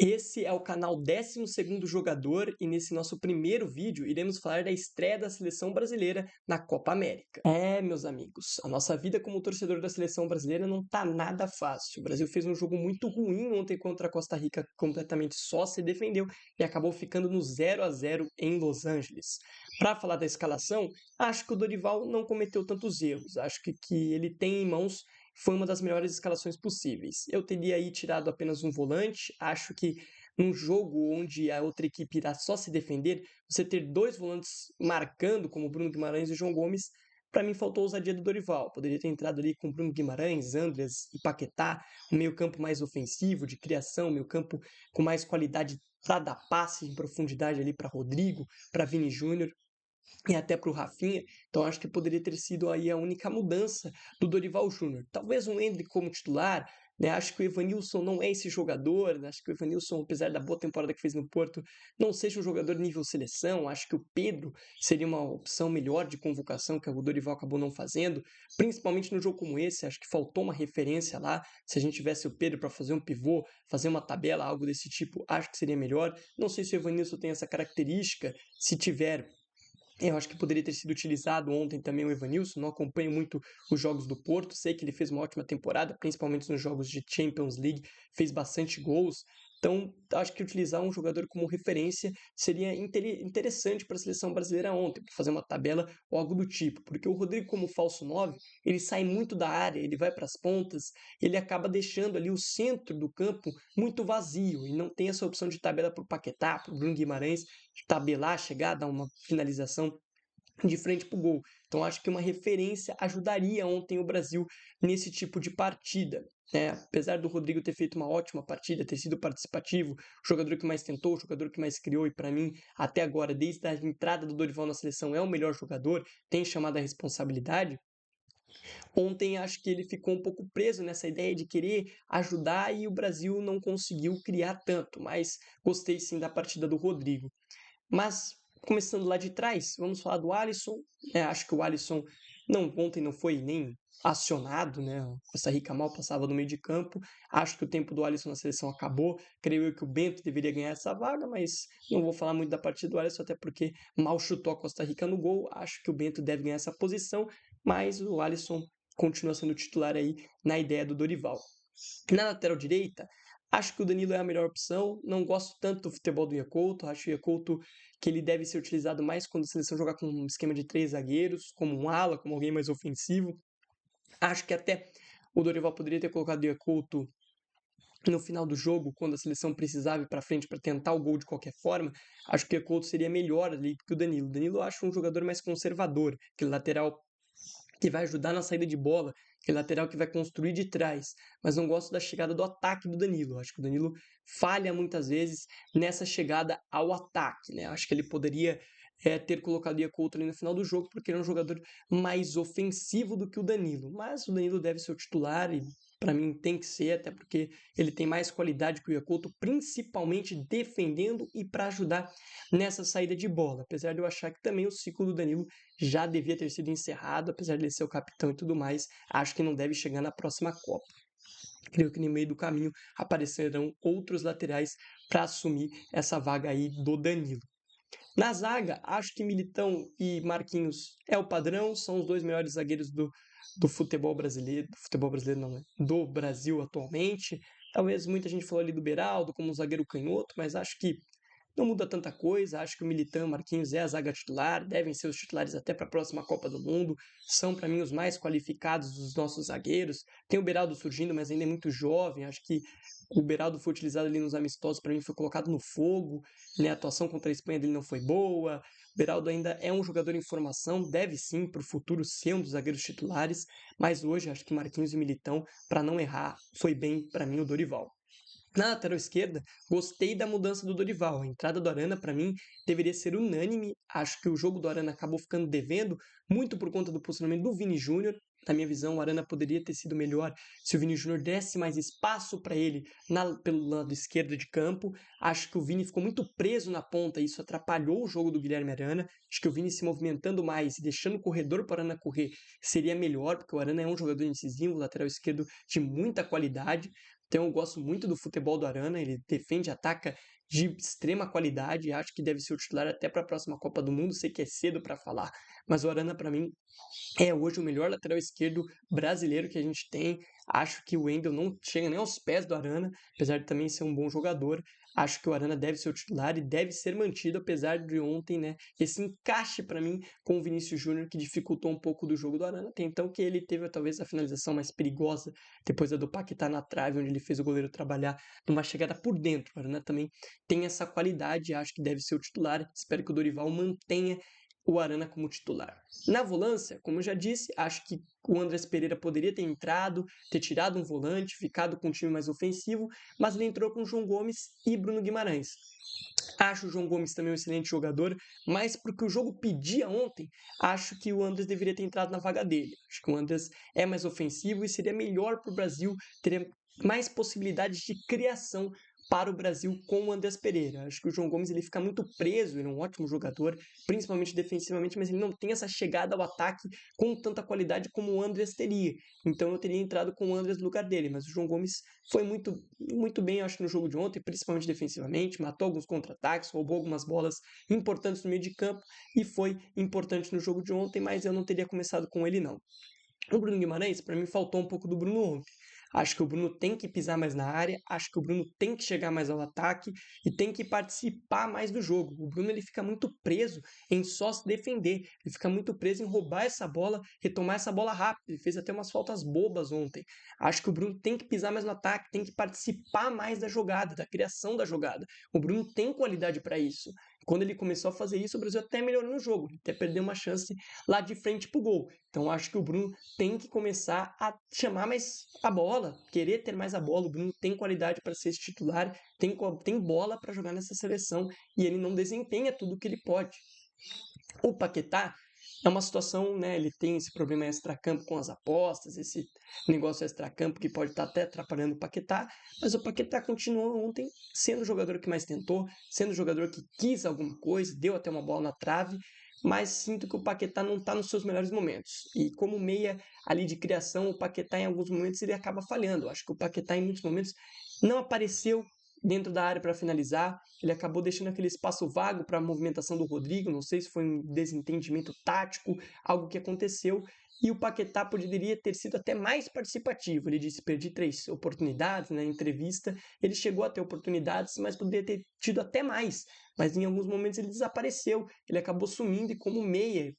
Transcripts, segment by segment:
Esse é o canal 12º Jogador e nesse nosso primeiro vídeo iremos falar da estreia da seleção brasileira na Copa América. Meus amigos, a nossa vida como torcedor da seleção brasileira não tá nada fácil. O Brasil fez um jogo muito ruim ontem contra a Costa Rica, completamente só se defendeu e acabou ficando no 0-0 em Los Angeles. Para falar da escalação, acho que o Dorival não cometeu tantos erros. Acho que ele tem em mãos foi uma das melhores escalações possíveis. Eu teria aí tirado apenas um volante. Acho que num jogo onde a outra equipe irá só se defender, você ter dois volantes marcando, como Bruno Guimarães e João Gomes, para mim faltou a ousadia do Dorival. Poderia ter entrado ali com Bruno Guimarães, Andreas e Paquetá, um meio-campo mais ofensivo, de criação, meio-campo com mais qualidade para dar passe em profundidade ali para Rodrigo, para Vini Júnior e até para o Rafinha. Então acho que poderia ter sido aí a única mudança do Dorival Júnior. Talvez um Endrick como titular, né? Acho que o Evanilson não é esse jogador, né? Acho que o Evanilson, apesar da boa temporada que fez no Porto, não seja um jogador nível seleção. Acho que o Pedro seria uma opção melhor de convocação, que o Dorival acabou não fazendo, principalmente no jogo como esse. Acho que faltou uma referência lá. Se a gente tivesse o Pedro para fazer um pivô, fazer uma tabela, algo desse tipo, acho que seria melhor. Não sei se o Evanilson tem essa característica. Se tiver, eu acho que poderia ter sido utilizado ontem também o Evanilson. Não acompanho muito os jogos do Porto, sei que ele fez uma ótima temporada, principalmente nos jogos de Champions League, fez bastante gols. Então, acho que utilizar um jogador como referência seria interessante para a seleção brasileira ontem, para fazer uma tabela ou algo do tipo, porque o Rodrigo, como falso 9, ele sai muito da área, ele vai para as pontas, ele acaba deixando ali o centro do campo muito vazio e não tem essa opção de tabela para o Paquetá, para o Bruno Guimarães, tabelar, chegar, dar uma finalização de frente para o gol. Então acho que uma referência ajudaria ontem o Brasil nesse tipo de partida. Apesar do Rodrigo ter feito uma ótima partida, ter sido participativo, o jogador que mais tentou, o jogador que mais criou, e para mim, até agora, desde a entrada do Dorival na seleção, é o melhor jogador, tem chamado a responsabilidade. Ontem acho que ele ficou um pouco preso nessa ideia de querer ajudar e o Brasil não conseguiu criar tanto, mas gostei sim da partida do Rodrigo. Mas, começando lá de trás, vamos falar do Alisson. Acho que o Alisson ontem não foi nem acionado, né? O Costa Rica mal passava no meio de campo. Acho que o tempo do Alisson na seleção acabou. Creio eu que o Bento deveria ganhar essa vaga, mas não vou falar muito da partida do Alisson, até porque mal chutou a Costa Rica no gol. Acho que o Bento deve ganhar essa posição, mas o Alisson continua sendo titular aí na ideia do Dorival. Na lateral direita, acho que o Danilo é a melhor opção. Não gosto tanto do futebol do Yakulto. Acho o Yakulto que ele deve ser utilizado mais quando a seleção jogar com um esquema de 3 zagueiros, como um ala, como alguém mais ofensivo. Acho que até o Dorival poderia ter colocado o Yakulto no final do jogo, quando a seleção precisava ir para frente para tentar o gol de qualquer forma. Acho que o Yakulto seria melhor ali que o Danilo. O Danilo eu acho um jogador mais conservador, aquele lateral que vai ajudar na saída de bola, aquele lateral que vai construir de trás, mas não gosto da chegada do ataque do Danilo. Acho que o Danilo falha muitas vezes nessa chegada ao ataque, né? Acho que ele poderia ter colocado o Yakult ali no final do jogo, porque ele é um jogador mais ofensivo do que o Danilo, mas o Danilo deve ser o titular e para mim tem que ser, até porque ele tem mais qualidade que o Yakult, principalmente defendendo e para ajudar nessa saída de bola, apesar de eu achar que também o ciclo do Danilo já devia ter sido encerrado, apesar de ele ser o capitão e tudo mais. Acho que não deve chegar na próxima Copa. Creio que no meio do caminho aparecerão outros laterais para assumir essa vaga aí do Danilo. Na zaga, acho que Militão e Marquinhos é o padrão, são os dois melhores zagueiros do futebol brasileiro não, né? Do Brasil atualmente. Talvez muita gente falou ali do Beraldo como um zagueiro canhoto, mas acho que não muda tanta coisa. Acho que o Militão e o Marquinhos é a zaga titular, devem ser os titulares até para a próxima Copa do Mundo. São, para mim, os mais qualificados dos nossos zagueiros. Tem o Beraldo surgindo, mas ainda é muito jovem. Acho que o Beraldo foi utilizado ali nos amistosos, para mim foi colocado no fogo, né? A atuação contra a Espanha dele não foi boa. O Beraldo ainda é um jogador em formação, deve sim para o futuro ser um dos zagueiros titulares, mas hoje acho que Marquinhos e Militão, para não errar, foi bem para mim o Dorival. Na lateral esquerda, gostei da mudança do Dorival. A entrada do Arana, para mim, deveria ser unânime. Acho que o jogo do Arana acabou ficando devendo, muito por conta do posicionamento do Vini Júnior. Na minha visão, o Arana poderia ter sido melhor se o Vini Júnior desse mais espaço para ele pelo lado esquerdo de campo. Acho que o Vini ficou muito preso na ponta e isso atrapalhou o jogo do Guilherme Arana. Acho que o Vini se movimentando mais e deixando o corredor para o Arana correr seria melhor, porque o Arana é um jogador incisivo, lateral esquerdo de muita qualidade. Então eu gosto muito do futebol do Arana, ele defende, ataca de extrema qualidade, acho que deve ser o titular até para a próxima Copa do Mundo, sei que é cedo para falar, mas o Arana para mim é hoje o melhor lateral esquerdo brasileiro que a gente tem. Acho que o Wendel não chega nem aos pés do Arana, apesar de também ser um bom jogador. Acho que o Arana deve ser o titular e deve ser mantido, apesar de ontem, né? Esse encaixe para mim com o Vinícius Júnior que dificultou um pouco do jogo do Arana. Até então que ele teve talvez a finalização mais perigosa, depois a do Paquetá na trave, onde ele fez o goleiro trabalhar numa chegada por dentro. O Arana também tem essa qualidade, acho que deve ser o titular. Espero que o Dorival mantenha o Arana como titular. Na volância, como eu já disse, acho que o Andrés Pereira poderia ter entrado, ter tirado um volante, ficado com um time mais ofensivo, mas ele entrou com João Gomes e Bruno Guimarães. Acho o João Gomes também um excelente jogador, mas porque o jogo pedia ontem, acho que o Andrés deveria ter entrado na vaga dele. Acho que o Andrés é mais ofensivo e seria melhor para o Brasil, teria mais possibilidades de criação para o Brasil com o Andrés Pereira. Acho que o João Gomes ele fica muito preso, ele é um ótimo jogador, principalmente defensivamente, mas ele não tem essa chegada ao ataque com tanta qualidade como o Andrés teria. Então eu teria entrado com o Andrés no lugar dele, mas o João Gomes foi muito bem, acho que no jogo de ontem, principalmente defensivamente, matou alguns contra-ataques, roubou algumas bolas importantes no meio de campo e foi importante no jogo de ontem, mas eu não teria começado com ele não. O Bruno Guimarães, para mim, faltou um pouco do Bruno ontem. Acho que o Bruno tem que pisar mais na área, acho que o Bruno tem que chegar mais ao ataque e tem que participar mais do jogo. O Bruno ele fica muito preso em só se defender, ele fica muito preso em roubar essa bola, retomar essa bola rápido. Ele fez até umas faltas bobas ontem. Acho que o Bruno tem que pisar mais no ataque, tem que participar mais da jogada, da criação da jogada. O Bruno tem qualidade para isso. Quando ele começou a fazer isso, o Brasil até melhorou no jogo, até perdeu uma chance lá de frente pro gol. Então acho que o Bruno tem que começar a chamar mais a bola, querer ter mais a bola. O Bruno tem qualidade para ser esse titular, tem bola para jogar nessa seleção e ele não desempenha tudo o que ele pode. O Paquetá é uma situação, né? Ele tem esse problema extracampo com as apostas, esse negócio extracampo que pode estar até atrapalhando o Paquetá, mas o Paquetá continuou ontem sendo o jogador que mais tentou, sendo o jogador que quis alguma coisa, deu até uma bola na trave, mas sinto que o Paquetá não está nos seus melhores momentos. E como meia ali de criação, o Paquetá em alguns momentos ele acaba falhando. Acho que o Paquetá em muitos momentos não apareceu dentro da área para finalizar, ele acabou deixando aquele espaço vago para a movimentação do Rodrigo, não sei se foi um desentendimento tático, algo que aconteceu, e o Paquetá poderia ter sido até mais participativo. Ele disse: perdi 3 oportunidades na entrevista, ele chegou a ter oportunidades, mas poderia ter tido até mais, mas em alguns momentos ele desapareceu, ele acabou sumindo e como meia,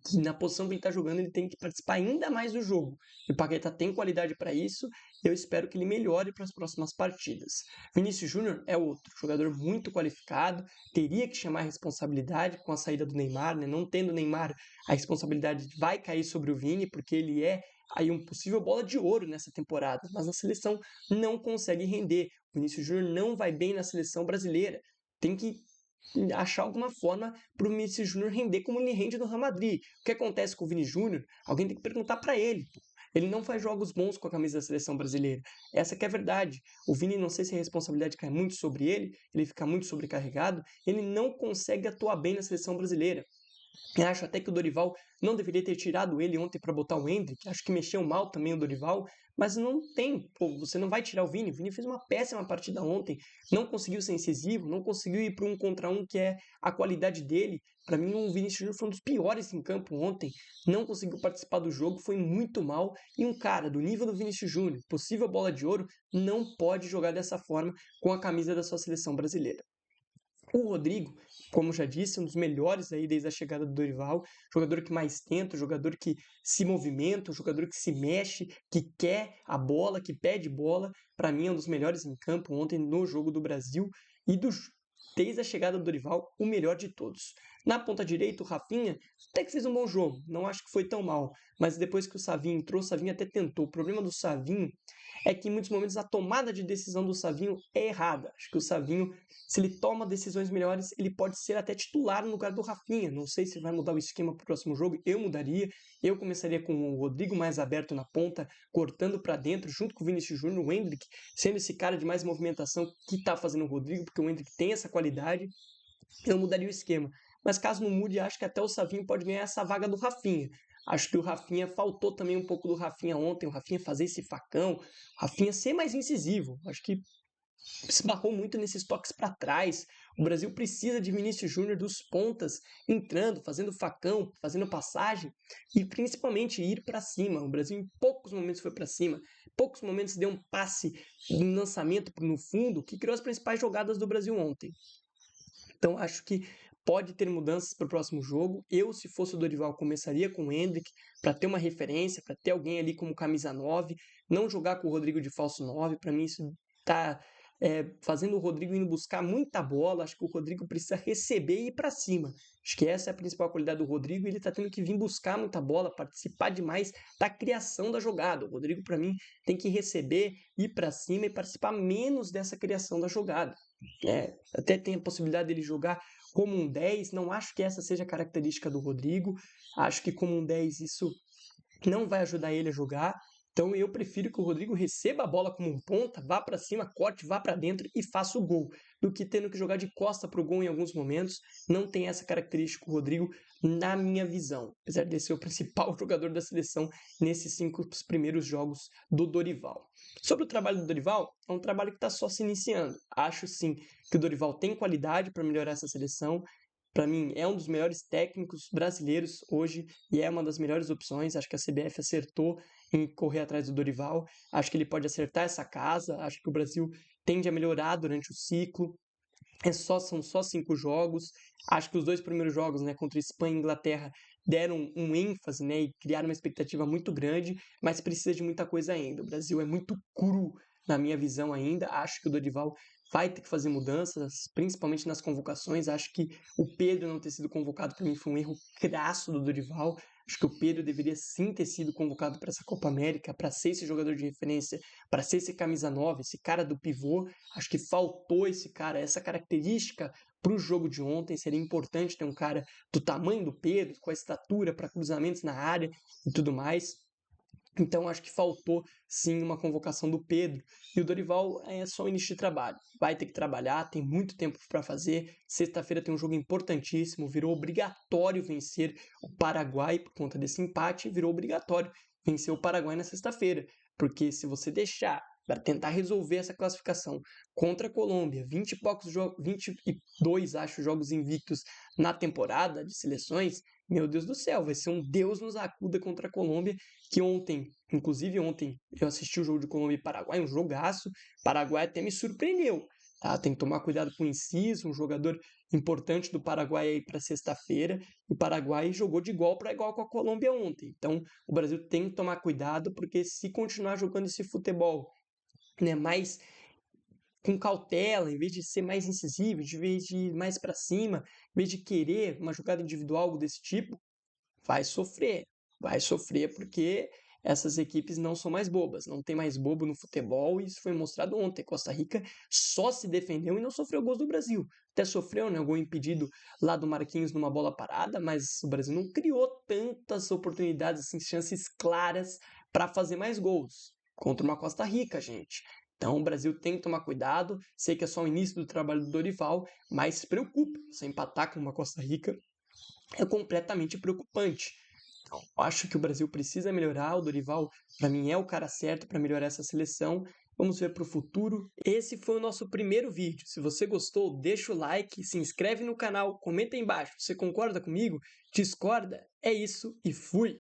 que na posição que ele está jogando, ele tem que participar ainda mais do jogo. E o Paquetá tem qualidade para isso, e eu espero que ele melhore para as próximas partidas. Vinícius Júnior é outro jogador muito qualificado, teria que chamar a responsabilidade com a saída do Neymar, né? Não tendo o Neymar, a responsabilidade vai cair sobre o Vini, porque ele é aí um possível bola de ouro nessa temporada, mas na seleção não consegue render. O Vinícius Júnior não vai bem na seleção brasileira. Tem que achar alguma forma para o Vinícius Júnior render como ele rende no Real Madrid. O que acontece com o Vini Júnior? Alguém tem que perguntar para ele. Ele não faz jogos bons com a camisa da seleção brasileira. Essa que é a verdade. O Vini, não sei se a responsabilidade cai muito sobre ele fica muito sobrecarregado, ele não consegue atuar bem na seleção brasileira. Eu acho até que o Dorival não deveria ter tirado ele ontem para botar o Endrick. Acho que mexeu mal também o Dorival, mas não tem. Pô, você não vai tirar o Vini. O Vini fez uma péssima partida ontem. Não conseguiu ser incisivo, não conseguiu ir para um contra um que é a qualidade dele. Para mim, o Vinícius Júnior foi um dos piores em campo ontem. Não conseguiu participar do jogo, foi muito mal. E um cara do nível do Vinícius Júnior, possível bola de ouro, não pode jogar dessa forma com a camisa da sua seleção brasileira. O Rodrigo, como já disse, um dos melhores aí desde a chegada do Dorival, jogador que mais tenta, jogador que se movimenta, jogador que se mexe, que quer a bola, que pede bola. Para mim é um dos melhores em campo ontem no jogo do Brasil e desde a chegada do Dorival, o melhor de todos. Na ponta direita, o Rafinha até que fez um bom jogo, não acho que foi tão mal, mas depois que o Savinho entrou, o Savinho até tentou. O problema do Savinho é que em muitos momentos a tomada de decisão do Savinho é errada. Acho que o Savinho, se ele toma decisões melhores, ele pode ser até titular no lugar do Rafinha. Não sei se vai mudar o esquema para o próximo jogo, eu mudaria. Eu começaria com o Rodrigo mais aberto na ponta, cortando para dentro, junto com o Vinícius Júnior, o Endrick, sendo esse cara de mais movimentação que está fazendo o Rodrigo, porque o Endrick tem essa qualidade. Eu mudaria o esquema. Mas caso não mude, acho que até o Savinho pode ganhar essa vaga do Rafinha. Acho que o Rafinha faltou também um pouco do Rafinha ontem, o Rafinha fazer esse facão, o Rafinha ser mais incisivo. Acho que esbarrou muito nesses toques para trás. O Brasil precisa de Vinícius Júnior dos pontas, entrando, fazendo facão, fazendo passagem e principalmente ir para cima. O Brasil em poucos momentos foi para cima, em poucos momentos deu um passe, um lançamento no fundo que criou as principais jogadas do Brasil ontem. Então acho que pode ter mudanças para o próximo jogo. Eu, se fosse o Dorival, começaria com o Endrick para ter uma referência, para ter alguém ali como camisa 9, não jogar com o Rodrigo de falso 9. Para mim isso está fazendo o Rodrigo indo buscar muita bola. Acho que o Rodrigo precisa receber e ir para cima. Acho que essa é a principal qualidade do Rodrigo. Ele está tendo que vir buscar muita bola, participar demais da criação da jogada. O Rodrigo, para mim, tem que receber, ir para cima e participar menos dessa criação da jogada. Até tem a possibilidade dele jogar como um 10, não acho que essa seja a característica do Rodrigo, acho que como um 10 isso não vai ajudar ele a jogar, então eu prefiro que o Rodrigo receba a bola como um ponta, vá para cima, corte, vá para dentro e faça o gol, do que tendo que jogar de costa para o gol em alguns momentos. Não tem essa característica o Rodrigo, na minha visão, apesar de ser o principal jogador da seleção nesses 5 primeiros jogos do Dorival. Sobre o trabalho do Dorival, é um trabalho que está só se iniciando. Acho sim que o Dorival tem qualidade para melhorar essa seleção. Para mim, é um dos melhores técnicos brasileiros hoje e é uma das melhores opções. Acho que a CBF acertou em correr atrás do Dorival. Acho que ele pode acertar essa casa. Acho que o Brasil tende a melhorar durante o ciclo. São só 5 jogos. Acho que os 2 primeiros jogos, né, contra Espanha e Inglaterra, deram um ênfase, né, e criaram uma expectativa muito grande, mas precisa de muita coisa ainda. O Brasil é muito cru, na minha visão ainda. Acho que o Dorival vai ter que fazer mudanças, principalmente nas convocações. Acho que o Pedro não ter sido convocado para mim foi um erro crasso do Dorival. Acho que o Pedro deveria sim ter sido convocado para essa Copa América, para ser esse jogador de referência, para ser esse camisa 9, esse cara do pivô. Acho que faltou esse cara, essa característica para o jogo de ontem. Seria importante ter um cara do tamanho do Pedro, com a estatura para cruzamentos na área e tudo mais. Então acho que faltou sim uma convocação do Pedro. E o Dorival é só o início de trabalho. Vai ter que trabalhar, tem muito tempo para fazer. Sexta-feira tem um jogo importantíssimo. Virou obrigatório vencer o Paraguai por conta desse empate. Virou obrigatório vencer o Paraguai na sexta-feira. Porque se você deixar para tentar resolver essa classificação contra a Colômbia, 20 e poucos 22, acho, jogos invictos na temporada de seleções, meu Deus do céu, vai ser um Deus nos acuda contra a Colômbia, que inclusive ontem, eu assisti o jogo de Colômbia e Paraguai, um jogaço. Paraguai até me surpreendeu. Tá? Tem que tomar cuidado com o Enciso, um jogador importante do Paraguai aí para sexta-feira. O Paraguai jogou de igual para igual com a Colômbia ontem. Então, o Brasil tem que tomar cuidado, porque se continuar jogando esse futebol, né, mais com cautela, em vez de ser mais incisivo, em vez de ir mais para cima, em vez de querer uma jogada individual, algo desse tipo, vai sofrer. Vai sofrer porque essas equipes não são mais bobas. Não tem mais bobo no futebol e isso foi mostrado ontem. Costa Rica só se defendeu e não sofreu gols do Brasil. Até sofreu, né, gol impedido lá do Marquinhos numa bola parada, mas o Brasil não criou tantas oportunidades, assim, chances claras para fazer mais gols contra uma Costa Rica, gente. Então o Brasil tem que tomar cuidado. Sei que é só o início do trabalho do Dorival, mas se preocupe. Você empatar com uma Costa Rica é completamente preocupante. Então, acho que o Brasil precisa melhorar. O Dorival, para mim, é o cara certo para melhorar essa seleção. Vamos ver para o futuro. Esse foi o nosso primeiro vídeo. Se você gostou, deixa o like, se inscreve no canal, comenta aí embaixo. Você concorda comigo? Discorda? É isso e fui!